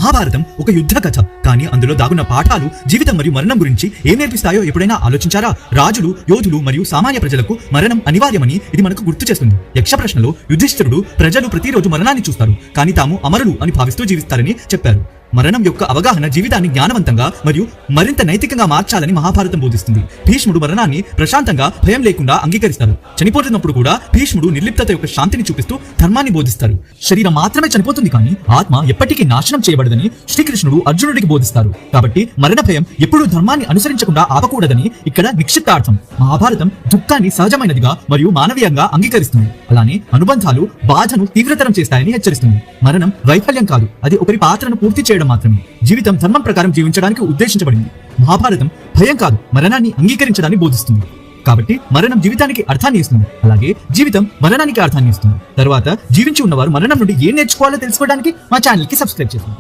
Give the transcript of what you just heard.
మహాభారతం ఒక యుద్ధ కథ, కానీ అందులో దాగున్న పాఠాలు జీవితం మరియు మరణం గురించి ఏం నేర్పిస్తాయో ఎప్పుడైనా ఆలోచించారా? రాజులు, యోధులు మరియు సామాన్య ప్రజలకు మరణం అనివార్యమని ఇది మనకు గుర్తు చేస్తుంది. యక్ష ప్రశ్నలో యుధిష్ఠిరుడు ప్రజలు ప్రతిరోజు మరణాన్ని చూస్తారు, కానీ తాము అమరులు అని భావిస్తూ జీవిస్తారని చెప్పారు. మరణం యొక్క అవగాహన జీవితాన్ని జ్ఞానవంతంగా మరియు మరింత నైతికంగా మార్చాలని మహాభారతం బోధిస్తుంది. భీష్ముడు మరణాన్ని ప్రశాంతంగా భయం లేకుండా అంగీకరిస్తారు. చనిపోతున్నప్పుడు కూడా భీష్ముడు నిర్లిప్తత యొక్క శాంతిని చూపిస్తూ ధర్మాన్ని బోధిస్తారు. శరీరం మాత్రమే చనిపోతుంది, కానీ ఆత్మ ఎప్పటికీ నాశనం చేయబడదని శ్రీకృష్ణుడు అర్జునుడికి బోధిస్తారు. కాబట్టి మరణ భయం ఎప్పుడూ ధర్మాన్ని అనుసరించకుండా ఆపకూడదని ఇక్కడ నిక్షిప్తార్థం. మహాభారతం దుఃఖాన్ని సహజమైనదిగా మరియు మానవీయంగా అంగీకరిస్తుంది. అలానే అనుబంధాలు బాధను తీవ్రతరం చేస్తాయని హెచ్చరిస్తుంది. మరణం వైఫల్యం కాదు, అది ఒకరి పాత్రను పూర్తి చేయడం మాత్రమే. జీవితం ధర్మం ప్రకారం జీవించడానికి ఉద్దేశించబడింది. మహాభారతం భయం కాదు, మరణాన్ని అంగీకరించడాన్ని బోధిస్తుంది. కాబట్టి మరణం జీవితానికి అర్థాన్ని ఇస్తుంది, అలాగే జీవితం మరణానికి అర్థాన్ని ఇస్తుంది. తర్వాత జీవించి ఉన్నవారు మరణం నుండి ఏం నేర్చుకోవాలో తెలుసుకోవడానికి మా ఛానల్ కి సబ్స్క్రైబ్ చేయండి.